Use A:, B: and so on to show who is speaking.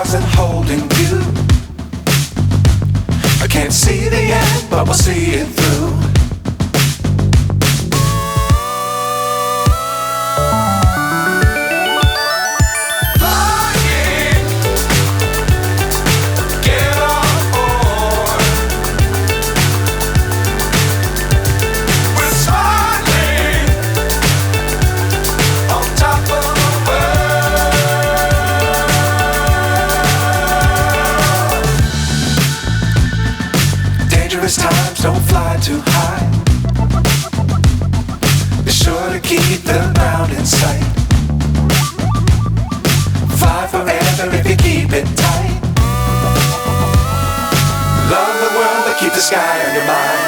A: stars and holding you. I can't see the end, but we'll see it through. Times don't fly too high. Be sure to keep the ground in sight. Fly forever if you keep it tight. Love the world but keep the sky on your mind.